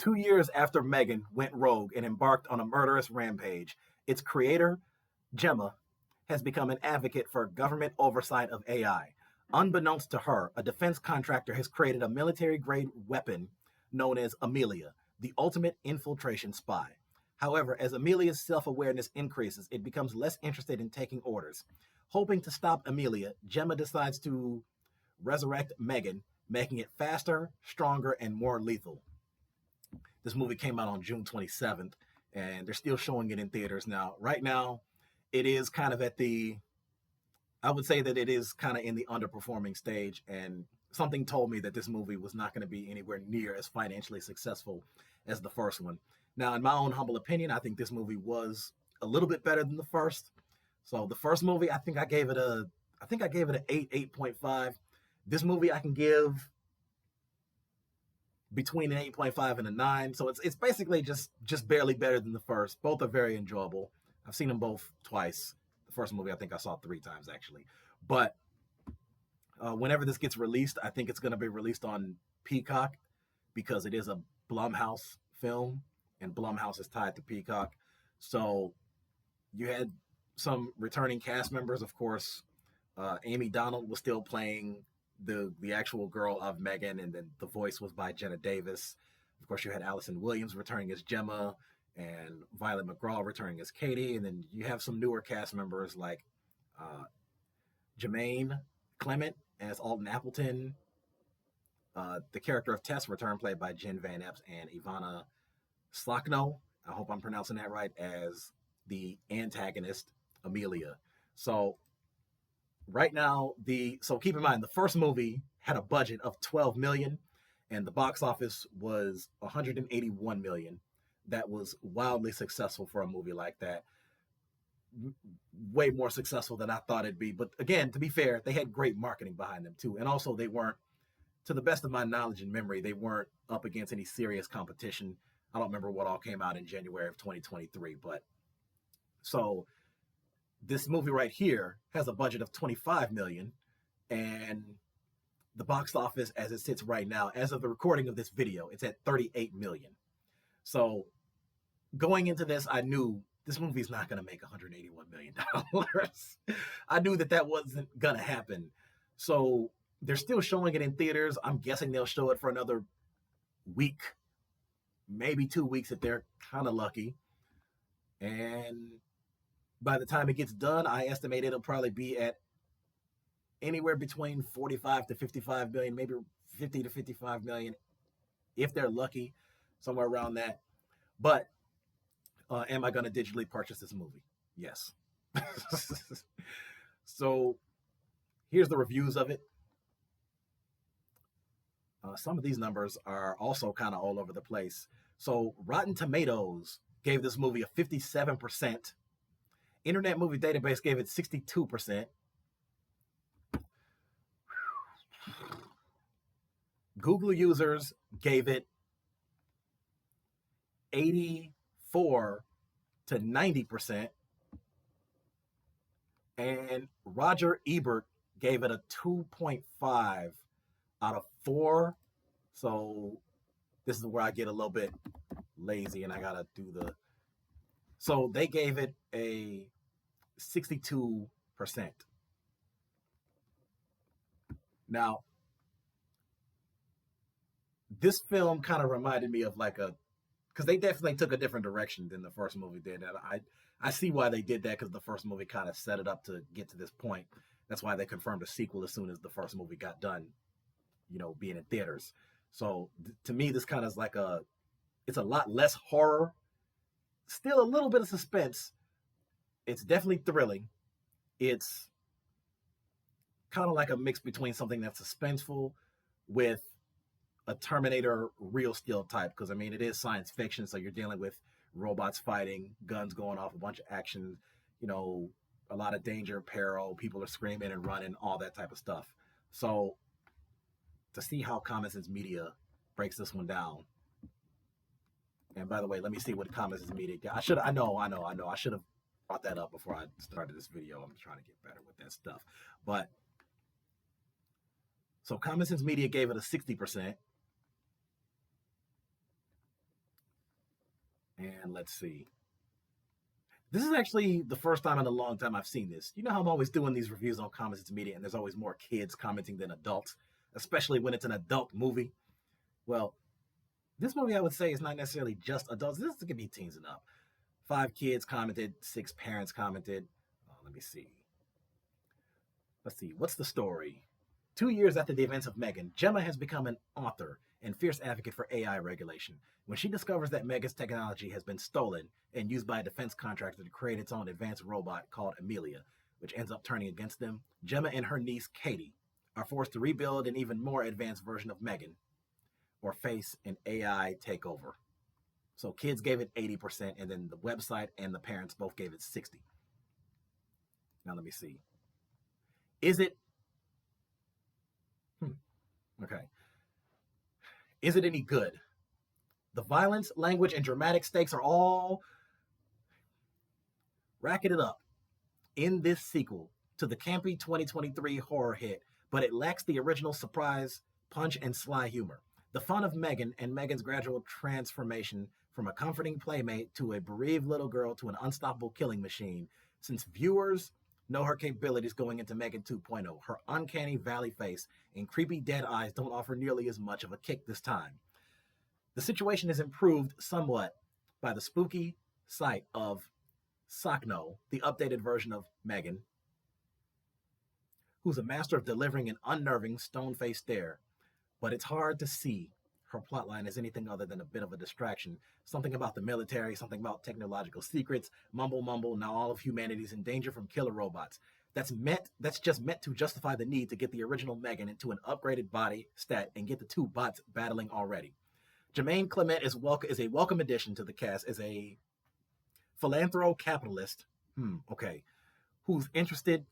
2 years after M3GAN went rogue and embarked on a murderous rampage, its creator, Gemma, has become an advocate for government oversight of AI. Unbeknownst to her, a defense contractor has created a military-grade weapon known as Amelia, the ultimate infiltration spy. However, as Amelia's self-awareness increases, it becomes less interested in taking orders. Hoping to stop Amelia, Gemma decides to resurrect M3GAN, making it faster, stronger, and more lethal. This movie came out on June 27th, and they're still showing it in theaters now. Right now, it is kind of at the, I would say that it is kind of in the underperforming stage, and something told me that this movie was not going to be anywhere near as financially successful as the first one. Now, in my own humble opinion, I think this movie was a little bit better than the first. So the first movie, I think I gave it an 8, 8.5. This movie I can give between an 8.5 and a 9. So it's basically just barely better than the first. Both are very enjoyable. I've seen them both twice. The first movie I think I saw 3 times actually. But whenever this gets released, I think it's going to be released on Peacock because it is a Blumhouse film, and Blumhouse is tied to Peacock. So you had some returning cast members, of course. Amie Donald was still playing the actual girl of M3GAN, and then the voice was by Jenna Davis. Of course, you had Allison Williams returning as Gemma, and Violet McGraw returning as Katie, and then you have some newer cast members like Jermaine Clement as Alton Appleton, the character of Tess returned, played by Jen Van Epps, and Ivana Slakno, I hope I'm pronouncing that right, as the antagonist, Amelia. So right now, so keep in mind, the first movie had a budget of $12 million, and the box office was $181 million. That was wildly successful for a movie like that. Way more successful than I thought it'd be. But again, to be fair, they had great marketing behind them too. And also they weren't, to the best of my knowledge and memory, they weren't up against any serious competition. I don't remember what all came out in January of 2023. But so this movie right here has a budget of $25 million, and the box office as it sits right now, as of the recording of this video, it's at $38 million. So going into this, I knew this movie's not going to make $181 million. I knew that wasn't going to happen. So they're still showing it in theaters. I'm guessing they'll show it for another week, maybe 2 weeks if they're kind of lucky. And by the time it gets done, I estimate it'll probably be at anywhere between 45 to 55 million, maybe 50 to 55 million, if they're lucky, somewhere around that. But am I going to digitally purchase this movie? Yes. So here's the reviews of it. Some of these numbers are also kind of all over the place. So Rotten Tomatoes gave this movie a 57%. Internet Movie Database gave it 62%. Google users gave it 84 to 90%. And Roger Ebert gave it a 2.5 out of 4. So this is where I get a little bit lazy and I got to do the... So they gave it a 62%. Now, this film kind of reminded me of like because they definitely took a different direction than the first movie did. And I see why they did that, because the first movie kind of set it up to get to this point. That's why they confirmed a sequel as soon as the first movie got done, being in theaters. So to me, this kind of is like it's a lot less horror, still a little bit of suspense. It's definitely thrilling. It's kind of like a mix between something that's suspenseful with a Terminator real steel type, because it is science fiction, so you're dealing with robots fighting, guns going off, a bunch of action, a lot of danger, peril, people are screaming and running, all that type of stuff. So to see how Common Sense Media breaks this one down. And by the way, let me see what Common Sense Media did. I should have brought that up before I started this video. I'm trying to get better with that stuff. But so Common Sense Media gave it a 60%. And let's see. This is actually the first time in a long time I've seen this. You know how I'm always doing these reviews on Commons It's Media, and there's always more kids commenting than adults, especially when it's an adult movie. Well, this movie I would say is not necessarily just adults. This could be teens and up. 5 kids commented, 6 parents commented. Let me see. Let's see. What's the story? 2 years after the events of M3GAN, Gemma has become an author and fierce advocate for AI regulation. When she discovers that M3GAN's technology has been stolen and used by a defense contractor to create its own advanced robot called Amelia, which ends up turning against them, Gemma and her niece Katie are forced to rebuild an even more advanced version of M3GAN or face an AI takeover. So kids gave it 80%, and then the website and the parents both gave it 60%. Now let me see. Is it okay? Is it any good? The violence, language, and dramatic stakes are all racketed up in this sequel to the campy 2023 horror hit, but it lacks the original surprise, punch, and sly humor. The fun of M3GAN and M3GAN's gradual transformation from a comforting playmate to a bereaved little girl to an unstoppable killing machine, since viewers know her capabilities going into M3GAN 2.0. Her uncanny valley face and creepy dead eyes don't offer nearly as much of a kick this time. The situation is improved somewhat by the spooky sight of Sakno, the updated version of M3GAN, who's a master of delivering an unnerving stone-faced stare, but it's hard to see her plotline as anything other than a bit of a distraction. Something about the military, something about technological secrets, mumble, now all of humanity's in danger from killer robots. That's just meant to justify the need to get the original M3GAN into an upgraded body stat and get the 2 bots battling already. Jermaine Clement is a welcome addition to the cast as a philanthro-capitalist, who's interested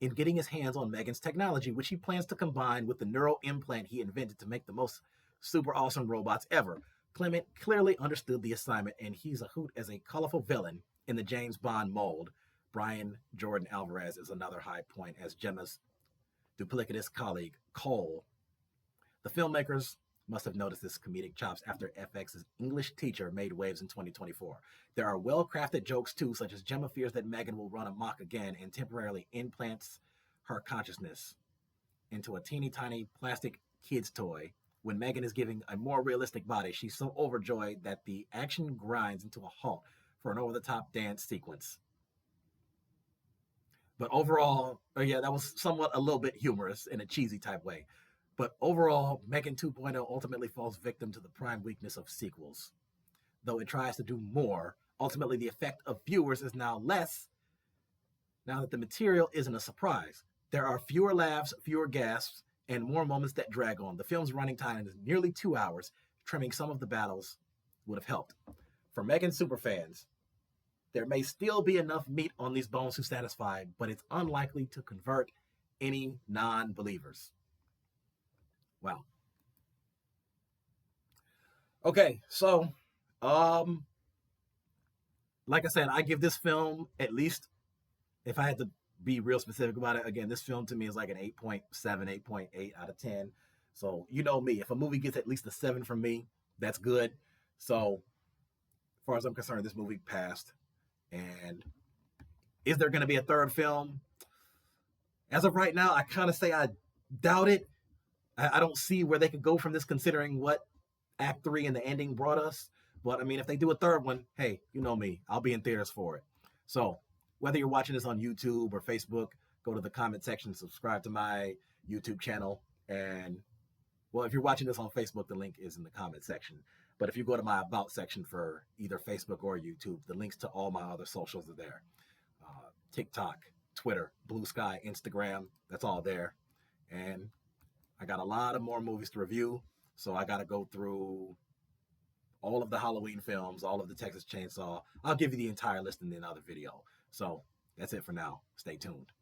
in getting his hands on M3GAN's technology, which he plans to combine with the neural implant he invented to make the most super awesome robots ever. Clement clearly understood the assignment, and he's a hoot as a colorful villain in the James Bond mold. Brian Jordan Alvarez is another high point as Gemma's duplicitous colleague, Cole. The filmmakers must have noticed his comedic chops after FX's English Teacher made waves in 2024. There are well-crafted jokes too, such as Gemma fears that M3GAN will run amok again and temporarily implants her consciousness into a teeny tiny plastic kid's toy. When M3GAN is giving a more realistic body, she's so overjoyed that the action grinds into a halt for an over-the-top dance sequence. But overall, that was somewhat a little bit humorous in a cheesy type way. But overall, M3GAN 2.0 ultimately falls victim to the prime weakness of sequels. Though it tries to do more, ultimately the effect of viewers is now less now that the material isn't a surprise. There are fewer laughs, fewer gasps, and more moments that drag on. The film's running time is nearly 2 hours. Trimming some of the battles would have helped. For M3GAN superfans, there may still be enough meat on these bones to satisfy, but it's unlikely to convert any non-believers. Wow. Okay, so, like I said, I give this film at least, if I had to be real specific about it, again, this film to me is like an 8.7, 8.8 out of 10. So, you know me, if a movie gets at least a 7 from me, that's good. So, as far as I'm concerned, this movie passed. And is there going to be a third film? As of right now, I kind of say I doubt it. I don't see where they could go from this, considering what Act 3 and the ending brought us. But, I mean, if they do a third one, hey, you know me. I'll be in theaters for it. So, whether you're watching this on YouTube or Facebook, go to the comment section, subscribe to my YouTube channel. And, well, if you're watching this on Facebook, the link is in the comment section. But if you go to my About section for either Facebook or YouTube, the links to all my other socials are there. TikTok, Twitter, Blue Sky, Instagram, that's all there. And I got a lot of more movies to review, so I got to go through all of the Halloween films, all of the Texas Chainsaw. I'll give you the entire list in another video. So that's it for now. Stay tuned.